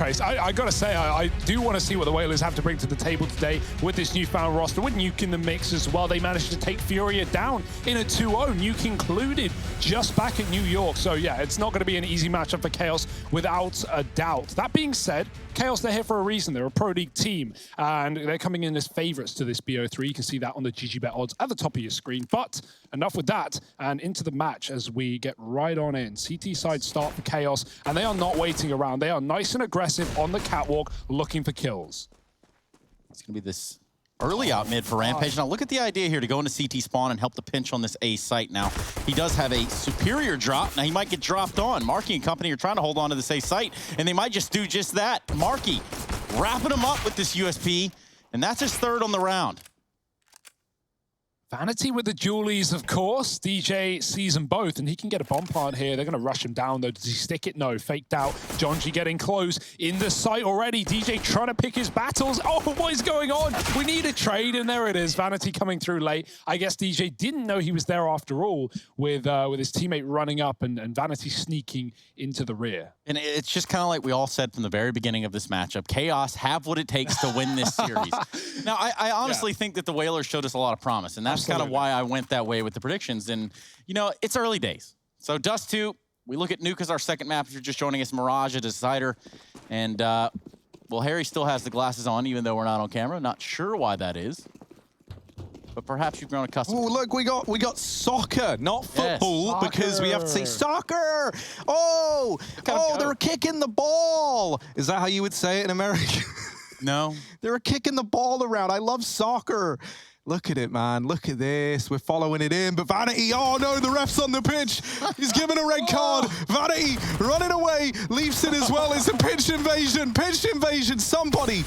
Trace. I gotta say, I do want to see what the Whalers have to bring to the table today with this newfound roster, with Nuke in the mix as well. They managed to take Furia down in a 2-0, Nuke included, just back at New York. So yeah, it's not going to be an easy matchup for Chaos without a doubt. That being said, Chaos, they're here for a reason. They're a Pro League team, and they're coming in as favorites to this BO3. You can see that on the GGBet odds at the top of your screen. But enough with that, and into the match as we get right on in. CT side start for Chaos, and they are not waiting around. They are nice and aggressive on the catwalk, looking for kills. It's going to be this early out mid for Rampage. Now look at the idea here to go into CT spawn and help the pinch on this A site. Now he does have a superior drop. Now he might get dropped on. Marky and company are trying to hold on to this A site, and they might just do just that. Marky wrapping him up with this USP, and that's his third on the round. Vanity with the dualies, of course. DJ sees them both, and he can get a bomb plant here. They're going to rush him down, though. Does he stick it? No. Faked out. Jonji getting close in the site already. DJ trying to pick his battles. Oh, what is going on? We need a trade, and there it is. Vanity coming through late. I guess DJ didn't know he was there after all, with his teammate running up and Vanity sneaking into the rear. And it's just kind of like we all said from the very beginning of this matchup, Chaos have what it takes to win this series. Now, I honestly think that the Whalers showed us a lot of promise, and that's kind of why I went that way with the predictions. And, you know, it's early days. So Dust2, we look at Nuke as our second map. If you're just joining us, Mirage, a decider. And, well, Harry still has the glasses on, even though we're not on camera. Not sure why that is. But perhaps you've grown accustomed. Oh, look, we got soccer, not football, yes, because we have to say soccer. Oh, they're kicking the ball. Is that how you would say it in America? No. They're kicking the ball around. I love soccer. Look at it, man. Look at this. We're following it in. But Vanity, oh no, the ref's on the pitch. He's given a red card. Vanity running away. Leafs it as well. It's a pitch invasion. Pitch invasion. Somebody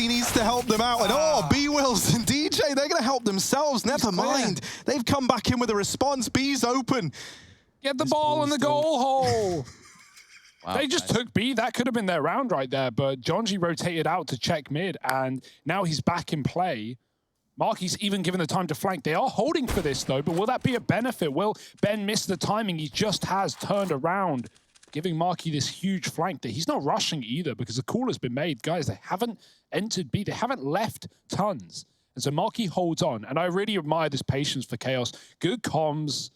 needs to help them out. And oh, B-Wills and DJ, they're going to help themselves. Never mind. They've come back in with a response. B's open. Get the ball in the goal hole. Wow, they just took B. That could have been their round right there. But Jonji rotated out to check mid. And now he's back in play. Marky's even given the time to flank. They are holding for this, though, but will that be a benefit? Will Ben miss the timing? He just has turned around, giving Marky this huge flank that he's not rushing either because the call has been made. Guys, they haven't entered B. They haven't left tons. And so Marky holds on, and I really admire this patience for Chaos. Good comms.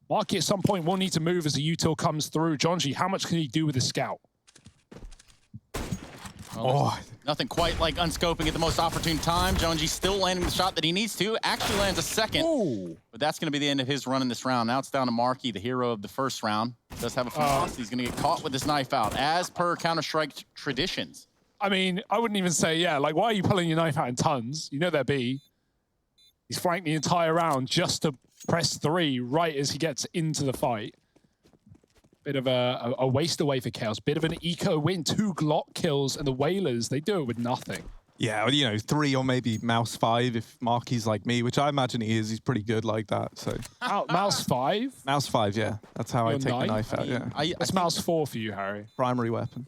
Marky at some point will need to move as the util comes through. Jonji, how much can he do with the scout? Well, nothing quite like unscoping at the most opportune time. Jonji still landing the shot that he needs to. Actually lands a second. Ooh. But that's going to be the end of his run in this round. Now it's down to Marky, the hero of the first round. Does have a flash. He's going to get caught with his knife out, as per Counter-Strike traditions. I mean, I wouldn't even say, yeah, like, why are you pulling your knife out in tons? You know they're B. He's flanked the entire round just to press 3 right as he gets into the fight. Bit of a waste away for Chaos. Bit of an eco win. 2 Glock kills, and the Whalers, they do it with nothing. Yeah, you know, 3 or maybe Mouse 5 if Marky's like me, which I imagine he is. He's pretty good like that. So Mouse 5? Mouse 5, yeah. That's how I take the knife out, yeah. That's Mouse 4 for you, Harry. Primary weapon.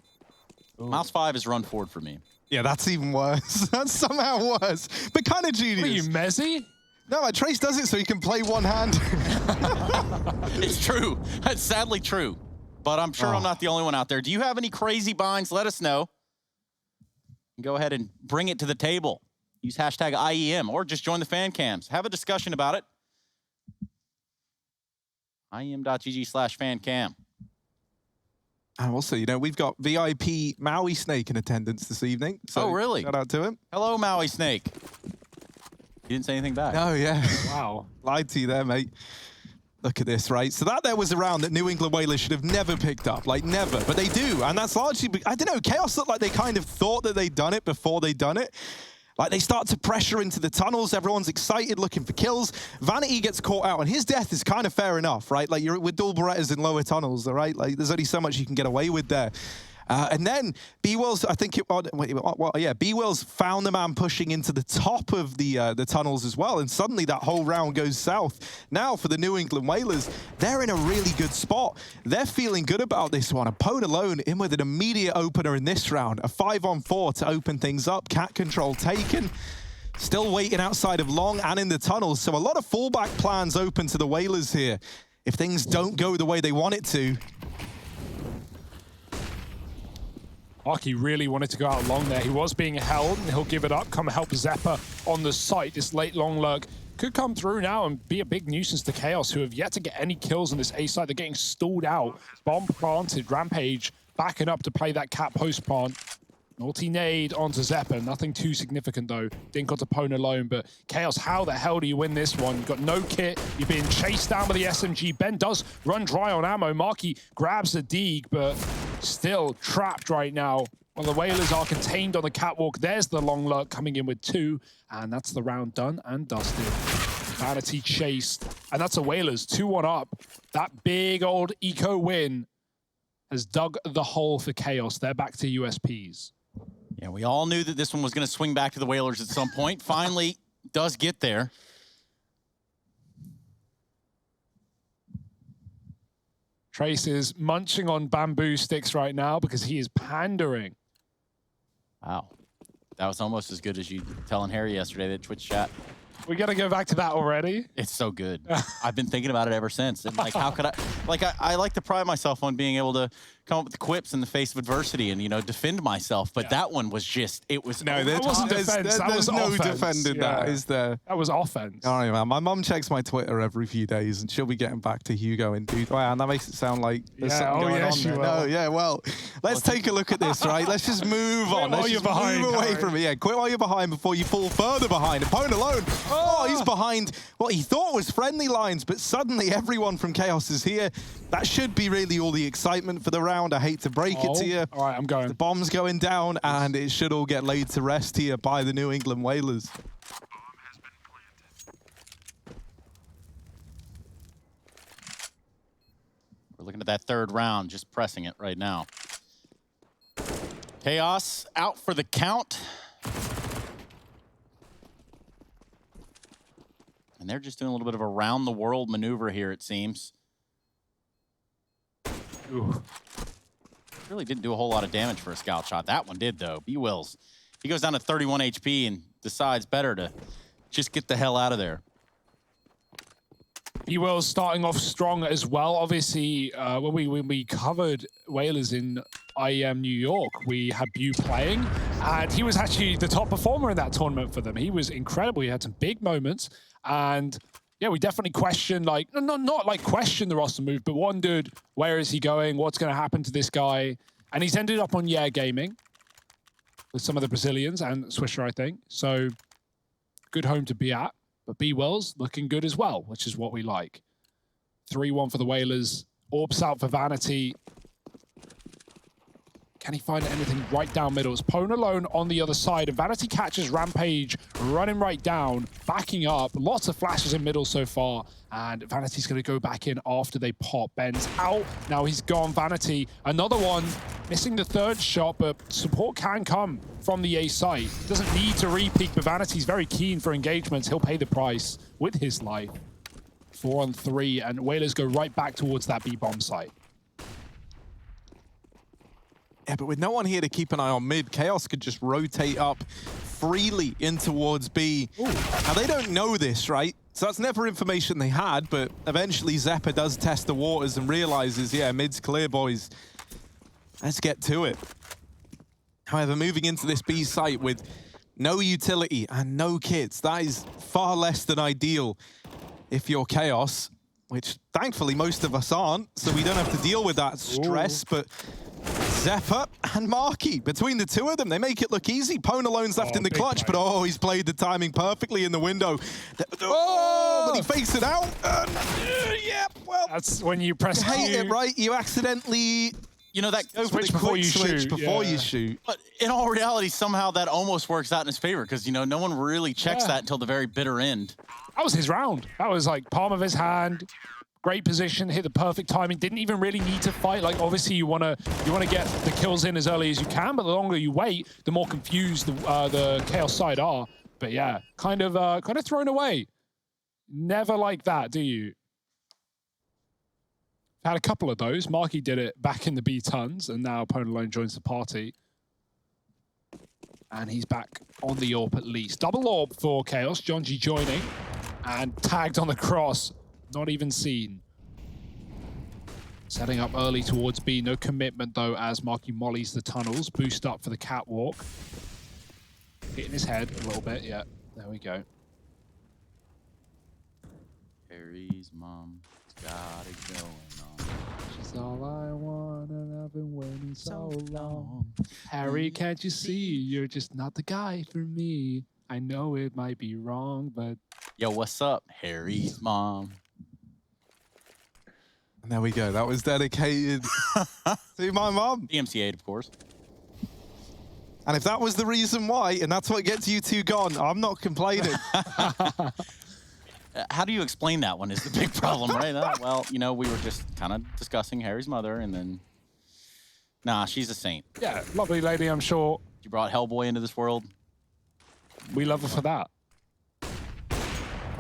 Ooh. Mouse 5 is run forward for me. Yeah, that's even worse. That's somehow worse. But kind of genius. What are you, Mezzy? No, Trace does it so he can play one hand. It's true. That's sadly true. But I'm sure I'm not the only one out there. Do you have any crazy binds? Let us know. Go ahead and bring it to the table. Use hashtag IEM or just join the fan cams. Have a discussion about it. IEM.gg/fancam. And also, you know, we've got VIP Maui Snake in attendance this evening. So really? Shout out to him. Hello, Maui Snake. You didn't say anything back. Oh, yeah. Wow. Lied to you there, mate. Look at this, right? So that there was a round that New England Whalers should have never picked up, like never, but they do. And that's largely, I don't know, Chaos looked like they kind of thought that they'd done it before they'd done it. Like they start to pressure into the tunnels. Everyone's excited, looking for kills. Vanity gets caught out, and his death is kind of fair enough, right? Like you're with dual Berettas in lower tunnels, all right? Like there's only so much you can get away with there. And then B-Wills, I think B-Wills found the man pushing into the top of the tunnels as well, and suddenly that whole round goes south. Now for the New England Whalers, they're in a really good spot. They're feeling good about this one. Opponent alone in with an immediate opener in this round. A 5-on-4 to open things up. Cat control taken. Still waiting outside of Long and in the tunnels. So a lot of fallback plans open to the Whalers here. If things don't go the way they want it to. Arky really wanted to go out long there. He was being held, and he'll give it up. Come help Zeppa on the site. This late long lurk could come through now and be a big nuisance to Chaos, who have yet to get any kills on this A site. They're getting stalled out. Bomb planted. Rampage backing up to play that cap post plant. Naughty nade onto Zeppa. Nothing too significant, though. Dink onto Pwn alone, but Chaos, how the hell do you win this one? You've got no kit. You're being chased down by the SMG. Ben does run dry on ammo. Marky grabs the Deeg, but still trapped right now. Well, the Whalers are contained on the catwalk. There's the long lurk coming in with 2, and that's the round done and dusted. Vanity chased, and that's the Whalers 2-1 up. That big old eco win has dug the hole for Chaos. They're back to USPs. Yeah, we all knew that this one was going to swing back to the Whalers at some point. Finally, does get there. Trace is munching on bamboo sticks right now because he is pandering. Wow. That was almost as good as you telling Harry yesterday, that Twitch chat. We got to go back to that already. It's so good. I've been thinking about it ever since. And like, how could I? Like, I like to pride myself on being able to come up with quips in the face of adversity and, you know, defend myself. But that one was just, it was. No, that wasn't defense. That was no offense. defending that, is there? That was offense. All right, man. My mum checks my Twitter every few days, and she'll be getting back to Hugo and dude. Wow, and that makes it sound like there's something going on there. No, yeah, well, let's take a look at this, right? Let's just move on. Let's just move away from it. Yeah, quit while you're behind before you fall further behind. Pwn alone. Oh, he's behind what he thought was friendly lines, but suddenly everyone from Chaos is here. That should be really all the excitement for the round. I hate to break it to you. All right, I'm going. The bomb's going down, and it should all get laid to rest here by the New England Whalers. We're looking at that third round, just pressing it right now. Chaos out for the count. And they're just doing a little bit of a round-the-world maneuver here, it seems. Ooh. Really didn't do a whole lot of damage for a scout shot. That one did, though. B-Wills. He goes down to 31 HP and decides better to just get the hell out of there. B-Will's starting off strong as well. Obviously, when we covered Whalers in IEM New York, we had Bu playing, and he was actually the top performer in that tournament for them. He was incredible. He had some big moments, and yeah, we definitely questioned, like, not like question the roster move, but wondered, where is he going? What's going to happen to this guy? And he's ended up on Yeah Gaming with some of the Brazilians and Swisher, I think. So good home to be at. But B-Wells looking good as well, which is what we like. 3-1 for the Whalers. Orbs out for Vanity. Can he find anything right down middle? It's Pwn alone on the other side. And Vanity catches Rampage running right down, backing up. Lots of flashes in middle so far. And Vanity's going to go back in after they pop. Ben's out. Now he's gone. Vanity, another one. Missing the third shot, but support can come from the A site. Doesn't need to re-peek, but Vanity's very keen for engagements. He'll pay the price with his life. 4-on-3, and Whalers go right back towards that B-bomb site. Yeah, but with no one here to keep an eye on mid, Chaos could just rotate up freely in towards B. Ooh. Now, they don't know this, right? So that's never information they had, but eventually Zeppa does test the waters and realizes, yeah, mid's clear, boys. Let's get to it. However, moving into this B site with no utility and no kits, that is far less than ideal if you're Chaos, which thankfully most of us aren't, so we don't have to deal with that stress. Ooh. But Zeppa and Marky, between the two of them, they make it look easy. Pwn alone's left in the clutch, but oh, he's played the timing perfectly in the window. Oh, but he fakes it out. Yeah, well. That's when you press Q. Hate it, right? You accidentally... You know, that goes for the quick switch before you shoot. But in all reality, somehow that almost works out in his favor because, you know, no one really checks that until the very bitter end. That was his round. That was like palm of his hand. Great position, hit the perfect timing. Didn't even really need to fight. Like, obviously, you wanna get the kills in as early as you can, but the longer you wait, the more confused the Chaos side are. But yeah, kind of thrown away. Never like that, do you? Had a couple of those. Marky did it back in the B tons, and now Pwn alone joins the party. And he's back on the AWP at least. Double AWP for Chaos. John G joining, and tagged on the cross. Not even seen. Setting up early towards B. No commitment, though, as Marky mollies the tunnels. Boost up for the catwalk. Hitting his head a little bit. Yeah, there we go. Harry's mom got it going on. She's all I want, and I've been waiting so long. Harry, can't you see? You're just not the guy for me. I know it might be wrong, but... Yo, what's up, Harry's mom? And there we go. That was dedicated to my mom. DMCA'd, of course. And if that was the reason why, and that's what gets you two gone, I'm not complaining. How do you explain that one is the big problem, right? Well, you know, we were just kind of discussing Harry's mother, and then... Nah, she's a saint. Yeah, lovely lady, I'm sure. You brought Hellboy into this world. We love her for that.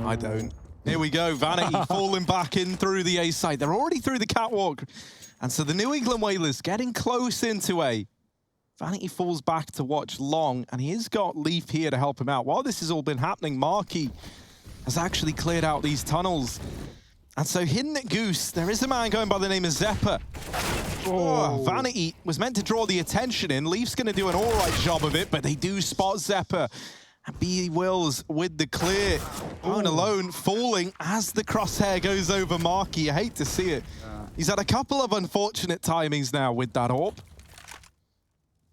I don't. Here we go. Vanity falling back in through the A side. They're already through the catwalk. And so the New England Whalers getting close into A. Vanity falls back to watch Long, and he has got Leaf here to help him out. While this has all been happening, Marky has actually cleared out these tunnels. And so hidden at Goose, there is a man going by the name of Zeppa. Oh, Vanity was meant to draw the attention in. Leaf's going to do an all right job of it, but they do spot Zeppa. And B Wills with the clear. Going alone, falling as the crosshair goes over Marky. I hate to see it. He's had a couple of unfortunate timings now with that AWP.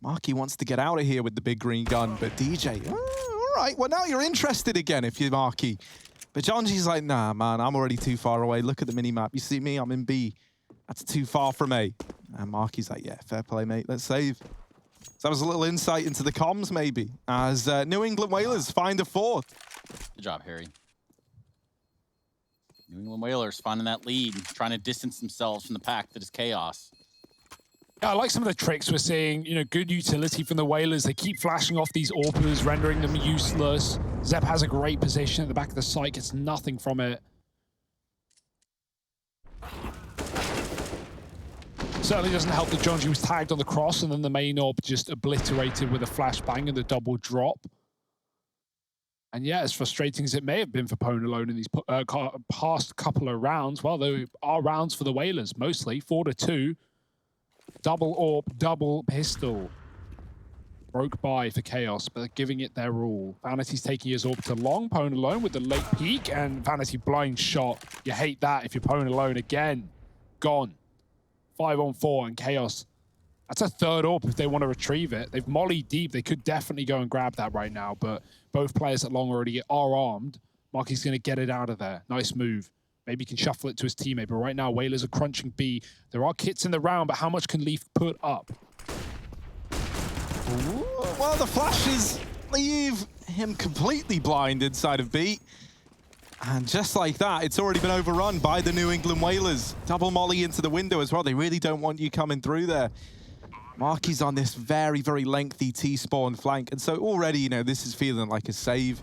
Marky wants to get out of here with the big green gun, but DJ, all right, well, now you're interested again if you're Marky. But Jonji's like, nah, man, I'm already too far away. Look at the mini-map. You see me? I'm in B. That's too far from A. And Marky's like, yeah, fair play, mate. Let's save. So that was a little insight into the comms, maybe, as New England Whalers find a fourth. Good job, Harry. New England Whalers finding that lead, trying to distance themselves from the pack that is chaos. Yeah, I like some of the tricks we're seeing. You know, good utility from the Whalers. They keep flashing off these AWPers, rendering them useless. Zep has a great position at the back of the site, gets nothing from it. Certainly doesn't help that Jonji was tagged on the cross and then the main AWP just obliterated with a flashbang and the double drop. And yeah, as frustrating as it may have been for Pone alone in these past couple of rounds, well, there are rounds for the Whalers, mostly 4-2. Double AWP, double pistol. Broke by for Chaos, but giving it their all. Vanity's taking his AWP to Long. Pone alone with the late peek, and Vanity blind shot. You hate that if you're Pone alone again. Gone. 5-on-4, and Chaos. That's a third AWP if they want to retrieve it. They've mollied deep. They could definitely go and grab that right now, but both players at Long already are armed. Marky's going to get it out of there. Nice move. Maybe he can shuffle it to his teammate, but right now, Whalers are crunching B. There are kits in the round, but how much can Leaf put up? Ooh, well, the flashes leave him completely blind inside of B. And just like that, it's already been overrun by the New England Whalers. Double molly into the window as well. They really don't want you coming through there. Marky's on this very, very lengthy T-spawn flank. And so already, you know, this is feeling like a save.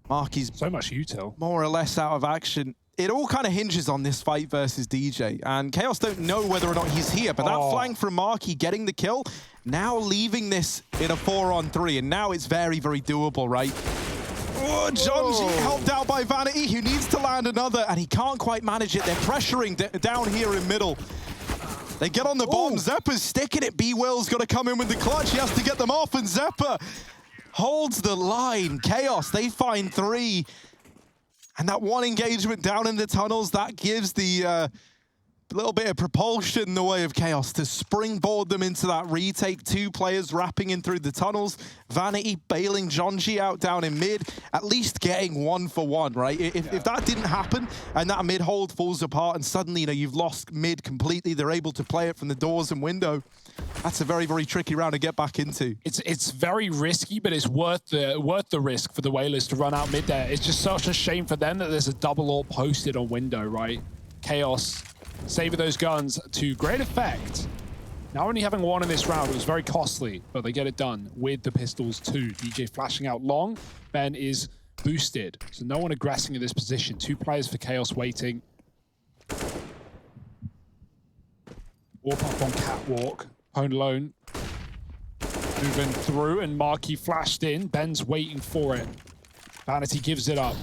Marky's so much util. More or less out of action. It all kind of hinges on this fight versus DJ. And Chaos don't know whether or not he's here, but that flank from Marky getting the kill, now leaving this in a 4-on-3, and now it's very, very doable, right? Oh, Jonji helped out by Vanity, who needs to land another, and he can't quite manage it. They're pressuring down here in middle. They get on the bomb. Zeppa's sticking it. B-Will's got to come in with the clutch. He has to get them off, and Zeppa holds the line. Chaos, they find 3. And that one engagement down in the tunnels, that gives the little bit of propulsion in the way of Chaos to springboard them into that retake. 2 players wrapping in through the tunnels. Vanity bailing Jonji out down in mid, at least getting 1 for 1, right? If that didn't happen and that mid hold falls apart and suddenly, you know, you've lost mid completely, they're able to play it from the doors and window. That's a very, very tricky round to get back into. It's very risky, but it's worth the risk for the Whalers to run out mid there. It's just such a shame for them that there's a double AWP posted on window, right? Chaos saving those guns to great effect. Now only having 1 in this round, it was very costly, but they get it done with the pistols too. DJ flashing out Long. Ben is boosted, so no one aggressing in this position. 2 players for Chaos waiting. Warp up on catwalk. Pone alone. Moving through, and Marky flashed in. Ben's waiting for it. Vanity gives it up.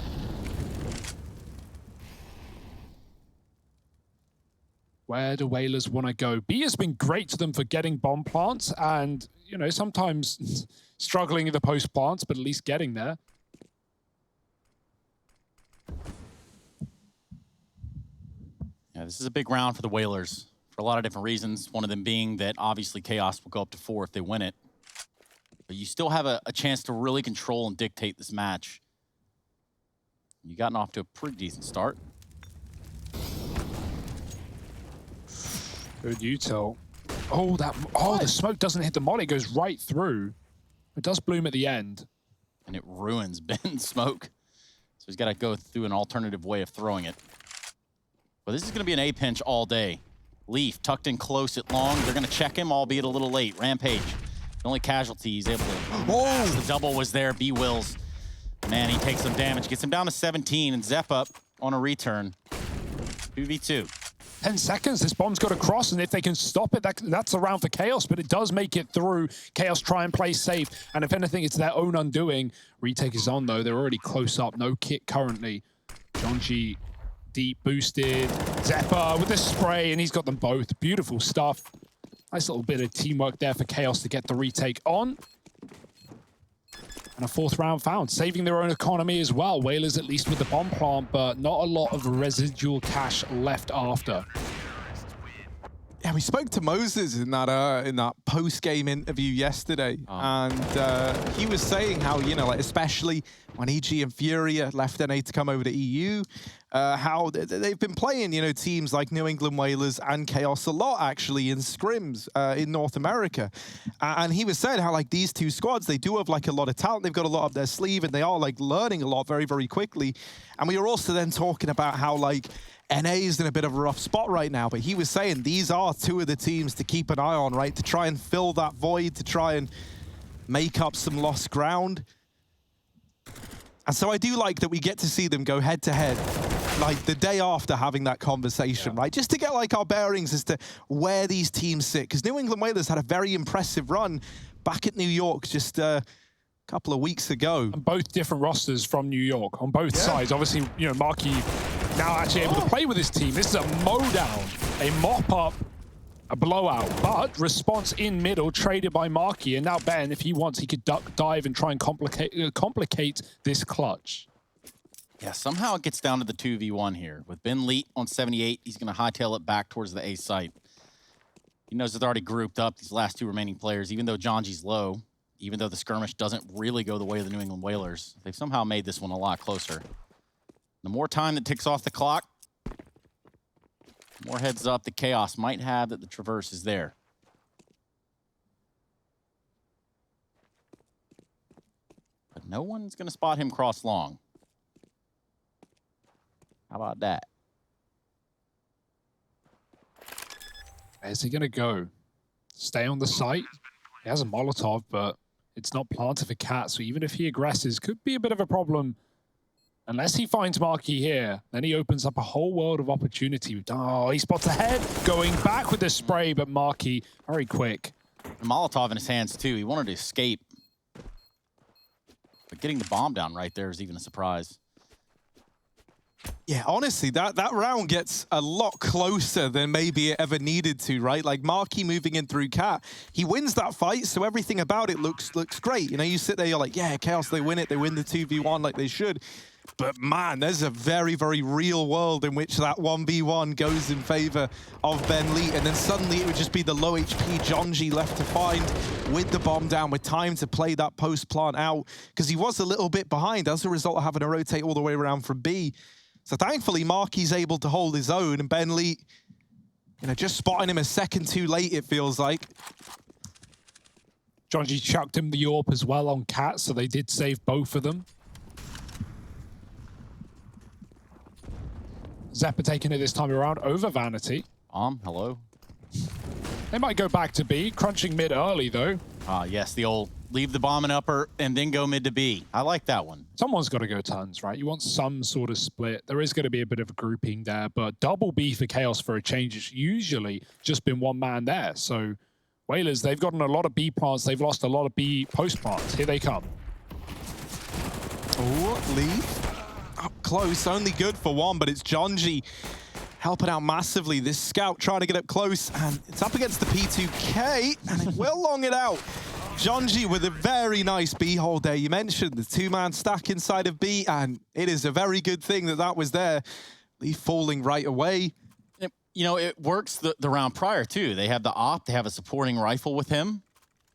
Where do Whalers want to go? B has been great to them for getting bomb plants and, you know, sometimes struggling in the post plants, but at least getting there. Yeah, this is a big round for the Whalers for a lot of different reasons. One of them being that obviously Chaos will go up to 4 if they win it. But you still have a chance to really control and dictate this match. You gotten off to a pretty decent start. Good util. Oh, the smoke doesn't hit the molly. It goes right through. It does bloom at the end. And it ruins Ben's smoke. So he's got to go through an alternative way of throwing it. But this is going to be an A pinch all day. Leaf tucked in close at long. They're going to check him, albeit a little late. Rampage, the only casualty he's able to. Whoa! The double was there. B wills. Man, he takes some damage. Gets him down to 17, and Zep up on a return. 2v2. 10 seconds, this bomb's got to cross, and if they can stop it, that's a round for Chaos, but it does make it through. Chaos try and play safe, and if anything, it's their own undoing. Retake is on, though. They're already close up. No kit currently. Jonji deep boosted. Zeppa with the spray, and he's got them both. Beautiful stuff. Nice little bit of teamwork there for Chaos to get the retake on. And a 4th round found, saving their own economy as well. Whalers at least with the bomb plant, but not a lot of residual cash left after. Yeah, we spoke to Moses in that post-game interview yesterday, and he was saying how, you know, like especially when EG and Furia left NA to come over to EU, how they've been playing, you know, teams like New England Whalers and Chaos a lot actually in scrims in North America, and he was saying how like these two squads, they do have like a lot of talent, they've got a lot up their sleeve, and they are like learning a lot very, very quickly. And we were also then talking about how like NA is in a bit of a rough spot right now, but he was saying these are 2 of the teams to keep an eye on, right? To try and fill that void, to try and make up some lost ground. And so I do like that we get to see them go head to head, like the day after having that conversation, right? Just to get like our bearings as to where these teams sit. Because New England Whalers had a very impressive run back at New York just a couple of weeks ago. And both different rosters from New York on both sides. Obviously, you know, Marky now actually able to play with his team. This is a mow-down, a mop-up, a blowout. But response in middle, traded by Marky. And now Ben, if he wants, he could duck, dive, and try and complicate this clutch. Yeah, somehow it gets down to the 2v1 here. With Ben Leet on 78, he's going to hightail it back towards the A site. He knows that they're already grouped up, these last 2 remaining players, even though Jonji's low. Even though the skirmish doesn't really go the way of the New England Whalers, they've somehow made this one a lot closer. The more time that ticks off the clock, the more heads up the Chaos might have that the traverse is there. But no one's going to spot him cross long. How about that? Where's he going to go? Stay on the site? He has a Molotov, but it's not planted for Cat, so even if he aggresses, could be a bit of a problem. Unless he finds Marky here, then he opens up a whole world of opportunity. Oh, he spots ahead, going back with the spray, but Marky, very quick. The Molotov in his hands, too. He wanted to escape. But getting the bomb down right there is even a surprise. Yeah, honestly, that round gets a lot closer than maybe it ever needed to, right? Like Marky moving in through Cat, he wins that fight, so everything about it looks great. You know, you sit there, you're like, yeah, Chaos, they win it, they win the 2v1 like they should. But man, there's a very, very real world in which that 1v1 goes in favor of Ben Leet, and then suddenly it would just be the low HP Jonji left to find with the bomb down, with time to play that post plant out, because he was a little bit behind as a result of having to rotate all the way around from B. So thankfully, Marky's able to hold his own, and Ben Leet, you know, just spotting him a second too late, it feels like. Jonji chucked him the AWP as well on Cat, so they did save both of them. Zeppa taking it this time around over Vanity. Hello. They might go back to B, crunching mid early though. Yes, the old leave the bomb in upper and then go mid to B. I like that one. Someone's got to go tons, right? You want some sort of split. There is going to be a bit of a grouping there, but double B for Chaos for a change. It's usually just been one man there. So Whalers, they've gotten a lot of B plants. They've lost a lot of B post plants. Here they come. Oh, Leaf up close, only good for one, but it's Jonji helping out massively. This scout trying to get up close, and it's up against the P2K, and it will long it out. Jonji with a very nice B hold there. You mentioned the two-man stack inside of B, and it is a very good thing that that was there. Leaf falling right away. You know, it works the round prior, too. They have the op, they have a supporting rifle with him,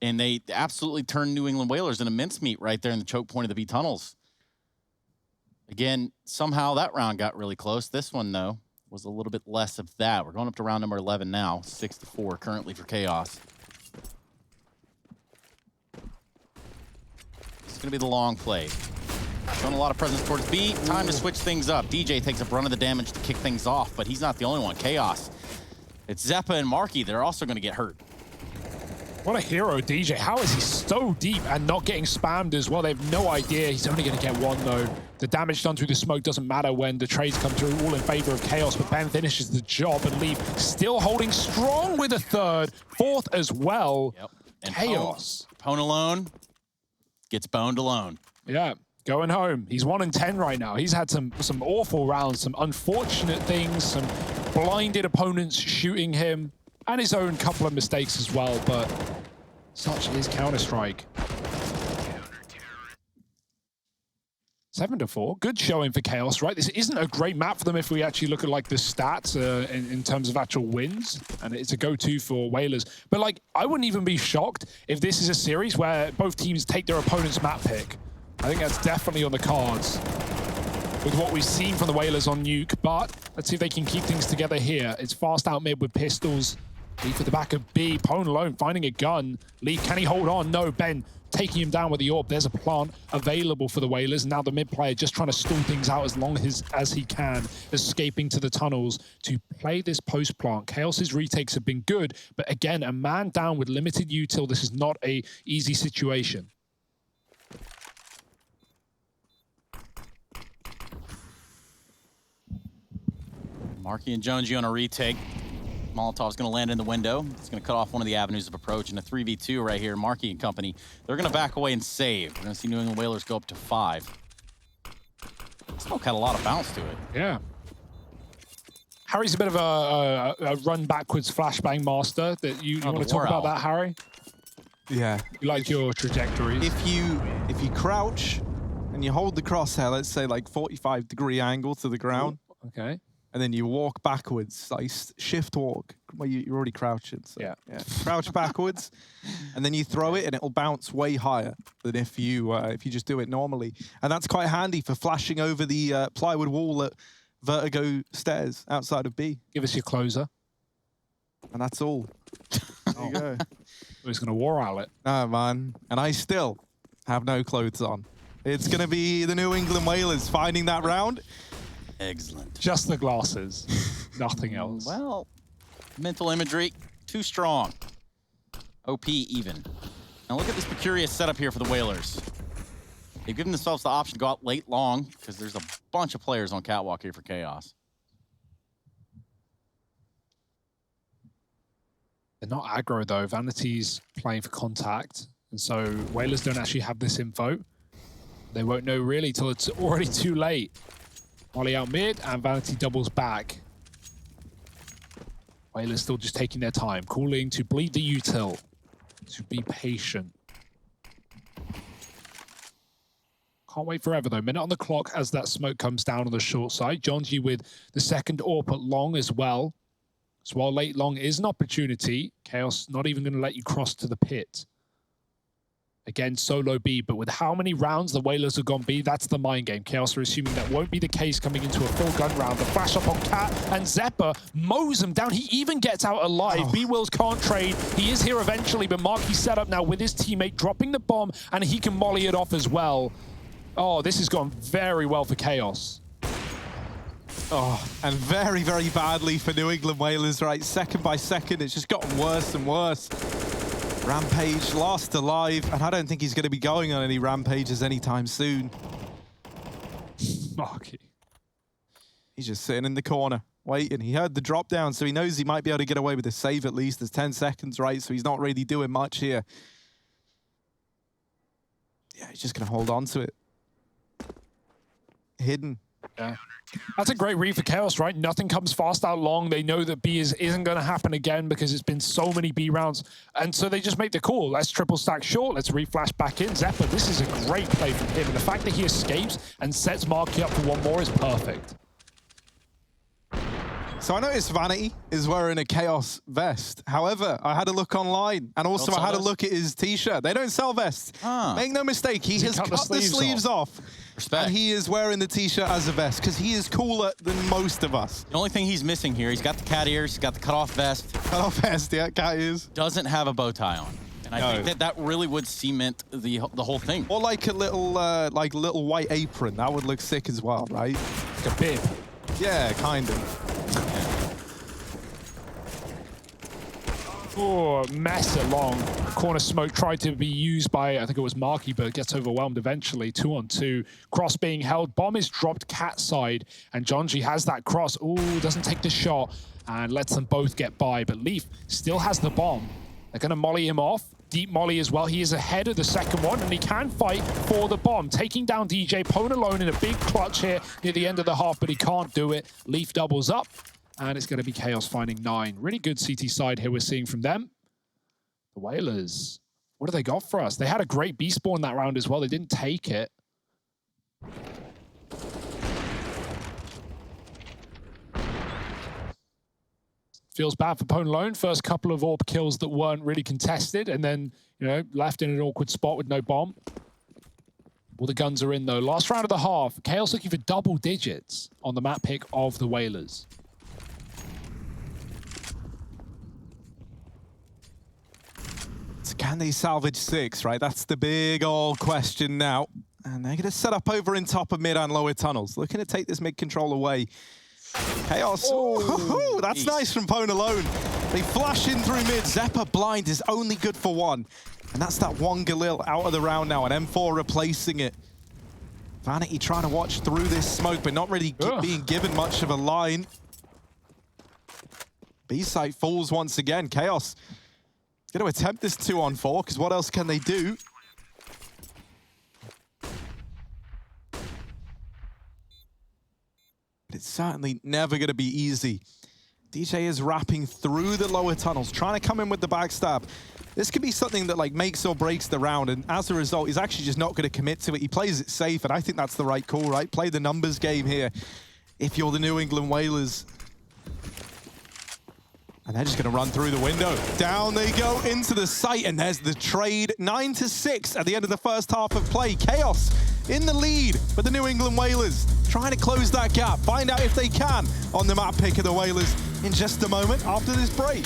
and they absolutely turned New England Whalers into mincemeat right there in the choke point of the B tunnels. Again, somehow that round got really close. This one, though, was a little bit less of that. We're going up to round number 11 now, 6-4 currently for Chaos. It's going to be the long play. Showing a lot of presence towards B. Time to switch things up. DJ takes a brunt of the damage to kick things off, but he's not the only one. Chaos. It's Zeppa and Marky that are also going to get hurt. What a hero, DJ. How is he so deep and not getting spammed as well? They have no idea. He's only going to get one, though. The damage done through the smoke doesn't matter when the trades come through, all in favor of Chaos, but Ben finishes the job and Leaf still holding strong with a third, fourth as well. Yep. And Chaos. Pwn alone gets boned alone. Yeah. Going home. He's 1-10 right now. He's had some awful rounds, some unfortunate things, some blinded opponents shooting him, and his own couple of mistakes as well, but such is Counter-Strike. 7-4. Good showing for Chaos, right? This isn't a great map for them if we actually look at like the stats in terms of actual wins, and it's a go-to for Whalers. But like, I wouldn't even be shocked if this is a series where both teams take their opponent's map pick. I think that's definitely on the cards with what we've seen from the Whalers on Nuke, but let's see if they can keep things together here. It's fast out mid with pistols. Leaf at the back of B. Pwn alone, finding a gun. Leaf, can he hold on? No, Ben taking him down with the AWP. There's a plant available for the Whalers. Now the mid player just trying to stall things out as long as he can, escaping to the tunnels to play this post plant. Chaos's retakes have been good, but again, a man down with limited util. This is not a easy situation. Marky and Jonesy on a retake. Molotov's going to land in the window. It's going to cut off one of the avenues of approach in a 3v2 right here. Marky and company, they're going to back away and save. We're going to see New England Whalers go up to 5. Smoke had a lot of bounce to it. Yeah. Harry's a bit of a run backwards flashbang master. That you want to talk about that, Harry? Yeah. You like your trajectories. If you crouch and you hold the crosshair, let's say like 45-degree angle to the ground. Okay. And then you walk backwards, like shift walk. Well, you're already crouching. So, yeah. Crouch backwards, and then you throw it, and it'll bounce way higher than if you just do it normally. And that's quite handy for flashing over the plywood wall at Vertigo stairs outside of B. Give us your closer. And that's all. There you go. He's going to war outlet. Oh, man. And I still have no clothes on. It's going to be the New England Whalers finding that round. Excellent. Just the glasses, nothing else. Well, mental imagery, too strong. OP even. Now look at this precarious setup here for the Whalers. They've given themselves the option to go out late long because there's a bunch of players on catwalk here for Chaos. They're not aggro though. Vanity's playing for contact, and so Whalers don't actually have this info. They won't know really till it's already too late. Molly out mid, and Vanity doubles back. Whalers still just taking their time, calling to bleed the util, to be patient. Can't wait forever though. Minute on the clock as that smoke comes down on the short side. Jonji with the second AWP at long as well. So while late long is an opportunity, Chaos not even going to let you cross to the pit. Again, solo B, but with how many rounds the Whalers have gone B, that's the mind game. Chaos are assuming that won't be the case coming into a full gun round. The flash up on Cat, and Zeppa mows him down. He even gets out alive. B-Wills can't trade. He is here eventually, but Marky's set up now with his teammate dropping the bomb, and he can molly it off as well. Oh, this has gone very well for Chaos. Oh, and very, very badly for New England Whalers, right? Second by second, it's just gotten worse and worse. Rampage last alive, and I don't think he's going to be going on any rampages anytime soon. Marky. He's just sitting in the corner, waiting. He heard the drop down, so he knows he might be able to get away with a save at least. There's 10 seconds, right? So he's not really doing much here. Yeah, he's just going to hold on to it. Hidden. Yeah. That's a great read for Chaos, right? Nothing comes fast out long. They know that B isn't going to happen again because it's been so many B rounds. And so they just make the call. Let's triple stack short. Let's reflash back in. Zephyr, this is a great play from him. And the fact that he escapes and sets Marky up for one more is perfect. So I noticed Vanity is wearing a Chaos vest. However, I had a look online, and also I had a look at his t-shirt. They don't sell vests. Make no mistake, he has cut the sleeves off. Respect. And he is wearing the t-shirt as a vest, because he is cooler than most of us. The only thing he's missing here, he's got the cat ears, he's got the cutoff vest. Cutoff vest, yeah, cat ears. Doesn't have a bow tie on. And I think that really would cement the whole thing. Or like a little little white apron. That would look sick as well, right? Like a bib. Yeah, kind of. Oh, mess it long. Corner smoke tried to be used by, I think it was Marky, but gets overwhelmed eventually. 2-on-2. Cross being held. Bomb is dropped cat side, and Jonji has that cross. Ooh, doesn't take the shot and lets them both get by. But Leaf still has the bomb. They're going to molly him off. Deep molly as well. He is ahead of the second one, and he can fight for the bomb. Taking down DJ. Pone alone in a big clutch here near the end of the half, but he can't do it. Leaf doubles up. And it's going to be Chaos finding 9. Really good CT side here we're seeing from them. The Whalers. What do they got for us? They had a great B spawn that round as well. They didn't take it. Feels bad for Pone alone. First couple of AWP kills that weren't really contested. And then, you know, left in an awkward spot with no bomb. All the guns are in, though. Last round of the half. Chaos looking for double digits on the map pick of the Whalers. Can they salvage 6, right? That's the big old question now. And they're going to set up over in top of mid and lower tunnels. Looking to take this mid control away. Chaos. Oh, that's nice from Pone alone. They flash in through mid. Zephyr blind is only good for 1. And that's that 1 Galil out of the round now. And M4 replacing it. Vanity trying to watch through this smoke, but not really being given much of a line. B-site falls once again. Chaos going to attempt this 2-on-4, because what else can they do? But it's certainly never going to be easy. DJ is wrapping through the lower tunnels, trying to come in with the backstab. This could be something that like makes or breaks the round, and as a result, he's actually just not going to commit to it. He plays it safe, and I think that's the right call, right? Play the numbers game here if you're the New England Whalers. And they're just going to run through the window. Down they go into the site, and there's the trade. 9-6 at the end of the first half of play. Chaos in the lead for the New England Whalers, trying to close that gap. Find out if they can on the map pick of the Whalers in just a moment after this break.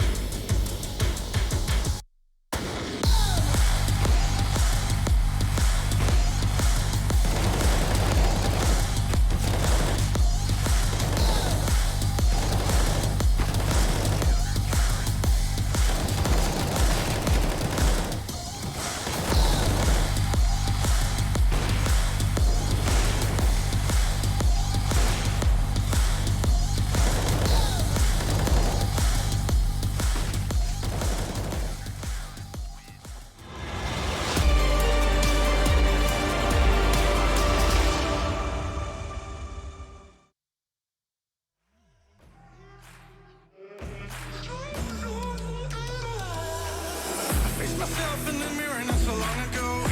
Myself in the mirror not so long ago,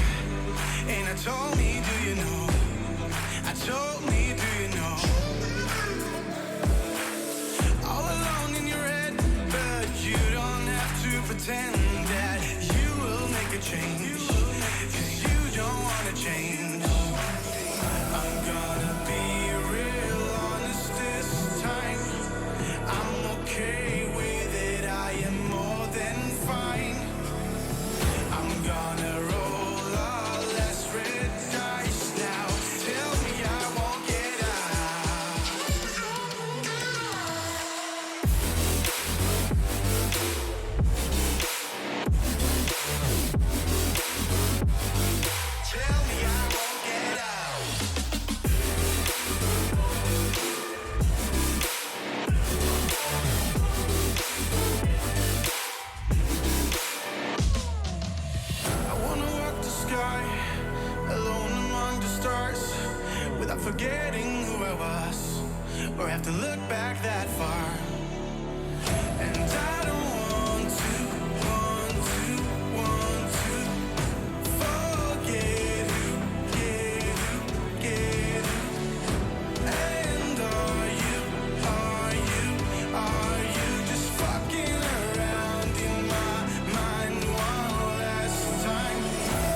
and I told me, do you know? I told me, do you know? All alone in your head, but you don't have to pretend that you will make a change, 'cause you don't want to change. I'm gonna be real honest this time. I'm okay with it, I am more than fine. I'm gonna roll all less red dice now. Tell me I won't get out. Tell me I won't get out. I wanna walk the sky alone among the stars. without forgetting who I was, or have to look back that far. And I don't want to forget who, get who. And are you just fucking around in my mind one last time?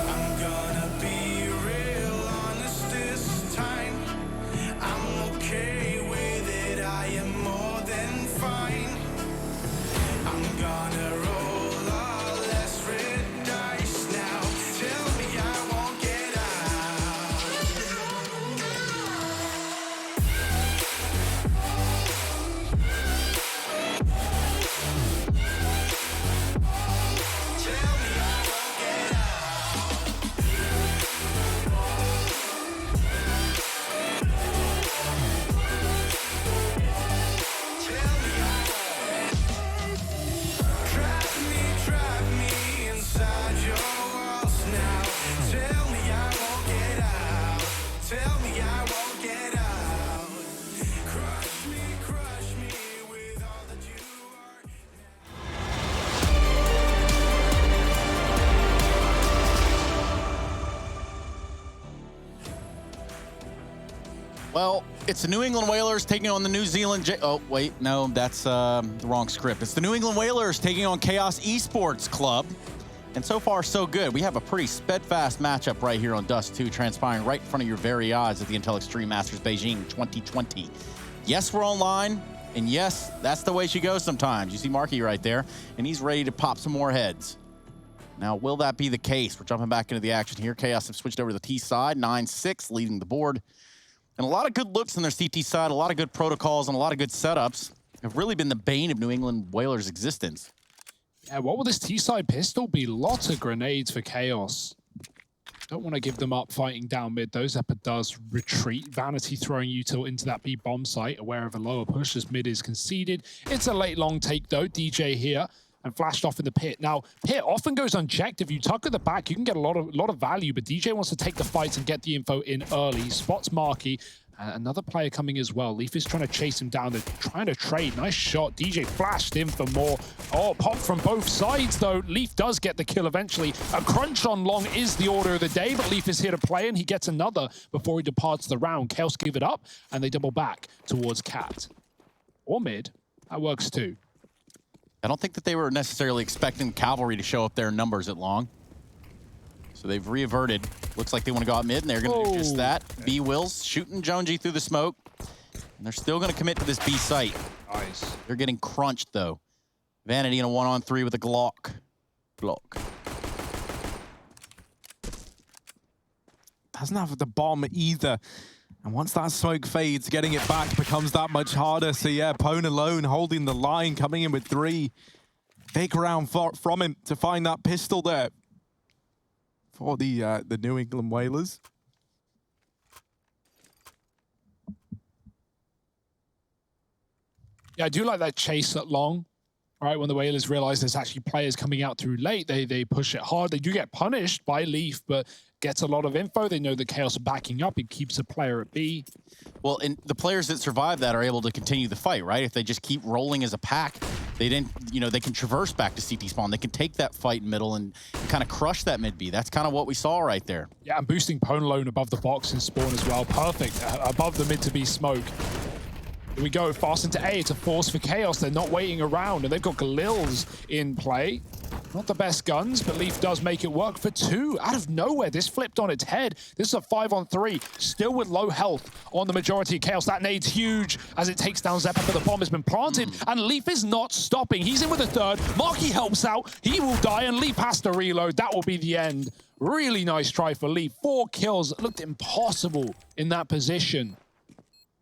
I'm gonna be real honest this time. I'm okay with it, I am more than fine. I'm gonna roll all less red dice now. Tell me I won't get out. Tell me I won't get out. Tell me I trap me inside your walls now. Tell me I won't get out. Tell me I won't get out. Crush me with all that you are. Well, it's the New England Whalers taking on the New Zealand oh, wait, no, that's the wrong script. It's the New England Whalers taking on Chaos Esports Club. And so far, so good. We have a pretty steadfast matchup right here on Dust2, transpiring right in front of your very eyes at the Intel Extreme Masters Beijing 2020. Yes, we're online, and yes, that's the way she goes sometimes. You see Marky right there, and he's ready to pop some more heads. Now, will that be the case? We're jumping back into the action here. Chaos have switched over to the T side, 9-6, leading the board. And a lot of good looks on their CT side, a lot of good protocols, and a lot of good setups have really been the bane of New England Whalers' existence. Yeah, what will this T-side pistol be? Lots of grenades for Chaos. Don't want to give them up fighting down mid. Those Zephyr does retreat. Vanity throwing Util into that B bomb site, aware of a lower push as mid is conceded. It's a late long take though. DJ here and flashed off in the pit. Now, pit often goes unchecked. If you tuck at the back, you can get a lot of value, but DJ wants to take the fights and get the info in early. Spots Marky. Another player coming as well. Leaf is trying to chase him down. They're trying to trade. Nice shot. DJ flashed in for more. Oh, pop from both sides, though. Leaf does get the kill eventually. A crunch on long is the order of the day, but Leaf is here to play, and he gets another before he departs the round. Chaos give it up, and they double back towards Cat. Or mid. That works too. I don't think that they were necessarily expecting cavalry to show up there in numbers at long. So they've reaverted. Looks like they want to go out mid, and they're going to do just that. B Wills shooting Jonesy through the smoke. And they're still going to commit to this B site. Nice. They're getting crunched, though. Vanity in a 1-on-3 with a Glock. Doesn't have the bomb either. And once that smoke fades, getting it back becomes that much harder. So yeah, Pone alone holding the line, coming in with 3. Big round from him to find that pistol there for the New England Whalers. Yeah, I do like that chase at long. Right, when the Whalers realize there's actually players coming out too late, they push it hard. They do get punished by Leaf, but gets a lot of info. They know the Chaos are backing up. It keeps a player at B. Well, and the players that survive that are able to continue the fight, right? If they just keep rolling as a pack, they didn't, they can traverse back to CT spawn. They can take that fight in middle and kind of crush that mid B. That's kind of what we saw right there. Yeah, and boosting Pone alone above the box and spawn as well. Perfect. Above the mid to B smoke. Here we go, fast into A. It's a force for Chaos. They're not waiting around, and they've got Galils in play. Not the best guns, but Leaf does make it work for 2. Out of nowhere, this flipped on its head. This is a 5-on-3, still with low health on the majority of Chaos. That nade's huge as it takes down Zephyr, but the bomb has been planted, and Leaf is not stopping. He's in with a 3rd. Marky helps out. He will die, and Leaf has to reload. That will be the end. Really nice try for Leaf. 4 kills. It looked impossible in that position.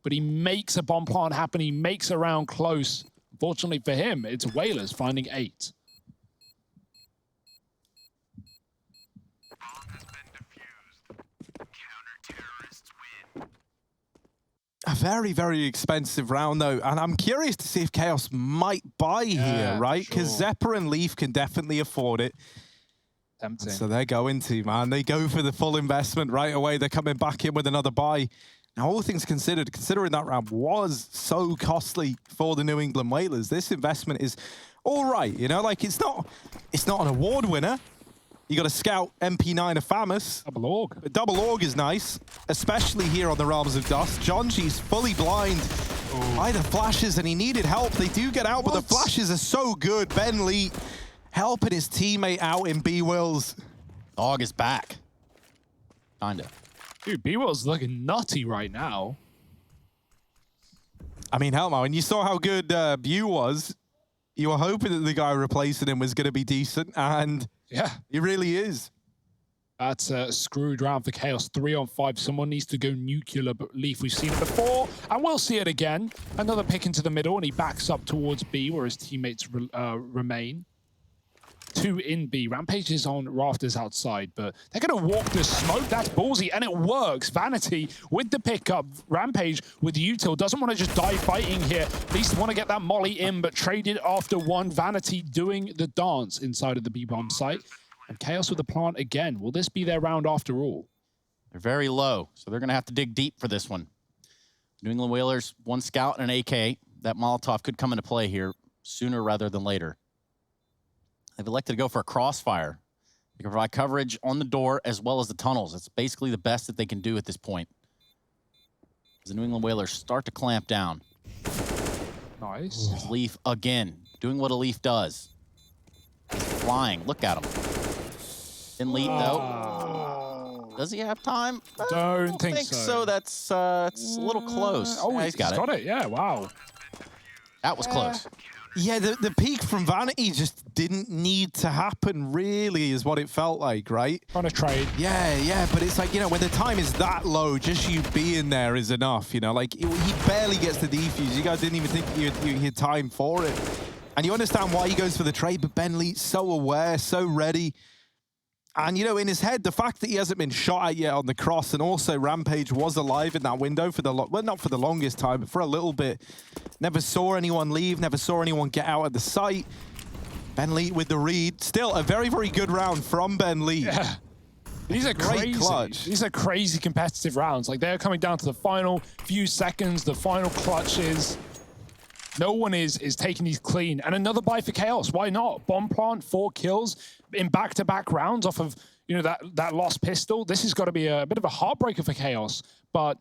But he makes a bomb plant happen. He makes a round close. Fortunately for him, it's Whalers finding 8. A very, very expensive round, though. And I'm curious to see if Chaos might buy here, right? Because Zephyr and Leaf can definitely afford it. Tempting. So they're going to, man. They go for the full investment right away. They're coming back in with another buy. Now, all things considered, considering that round was so costly for the New England Whalers, this investment is all right. You know, like it's not an award winner. You got to scout MP9 of Famous. Double org. But double org is nice, especially here on the Realms of Dust. Jonji's fully blind by the flashes, and he needed help. They do get out, but the flashes are so good. Ben Lee helping his teammate out in B-Wills. Dog is back. Kinda. Dude, B-Will's looking nutty right now. I mean, hell, man, when you saw how good Bew was, you were hoping that the guy replacing him was going to be decent, and yeah, he really is. That's a screwed round for Chaos. 3-on-5. Someone needs to go nuclear, but Leaf, we've seen it before, and we'll see it again. Another pick into the middle, and he backs up towards B, where his teammates remain. 2 in B. Rampage is on rafters outside, but they're going to walk the smoke. That's ballsy, and it works. Vanity with the pickup. Rampage with Util doesn't want to just die fighting here. At least want to get that molly in, but traded after one. Vanity doing the dance inside of the B-bomb site. And Chaos with the plant again. Will this be their round after all? They're very low, so they're going to have to dig deep for this one. New England Whalers, 1 scout and an AK. That Molotov could come into play here sooner rather than later. They've elected to go for a crossfire. They can provide coverage on the door as well as the tunnels. It's basically the best that they can do at this point. As the New England Whalers start to clamp down. Nice. There's Leaf again, doing what a Leaf does. He's flying. Look at him. In lead, though. Does he have time? I Don't think so. That's it's a little close. Oh, Yeah, he's got it. Yeah, wow. That was close. Yeah, the peak from Vanity just didn't need to happen, really, is what it felt like, right? Trying to trade. Yeah, but it's like, you know, when the time is that low, just you being there is enough, you know? Like, he barely gets the defuse. You guys didn't even think you had time for it. And you understand why he goes for the trade, but Ben Lee's so aware, so ready. And, you know, in his head, the fact that he hasn't been shot at yet on the cross, and also Rampage was alive in that window for the, well, not for the longest time, but for a little bit. Never saw anyone leave, never saw anyone get out of the site. Ben Lee with the read. Still a very, very good round from Ben Lee. Yeah. These are Great crazy. clutch. These are crazy competitive rounds. Like, they're coming down to the final few seconds, the final clutches. No one is taking these clean. And another buy for Chaos. Why not? Bomb plant, 4 kills in back-to-back rounds off of, you know, that lost pistol. This has got to be a bit of a heartbreaker for Chaos. But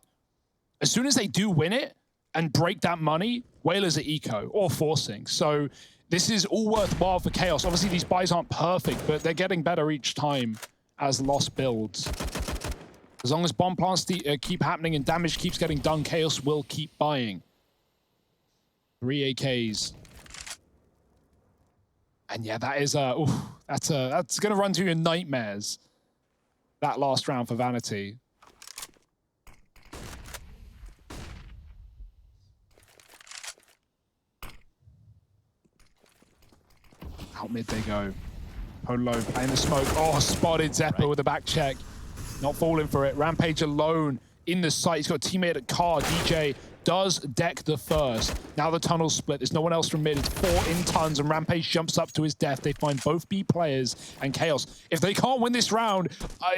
as soon as they do win it and break that money, Whalers are eco or forcing. So this is all worthwhile for Chaos. Obviously, these buys aren't perfect, but they're getting better each time as loss builds. As long as bomb plants keep happening and damage keeps getting done, Chaos will keep buying. 3 AKs. And yeah, that is that's gonna run through your nightmares. That last round for Vanity. Out mid they go. Polo playing the smoke. Oh, spotted Zephyr with a back check. Not falling for it. Rampage alone in the site. He's got a teammate at car. DJ does deck the first. Now the tunnel's split. There's no one else from mid. It's 4 in tons, and Rampage jumps up to his death. They find both B players and Chaos. If they can't win this round,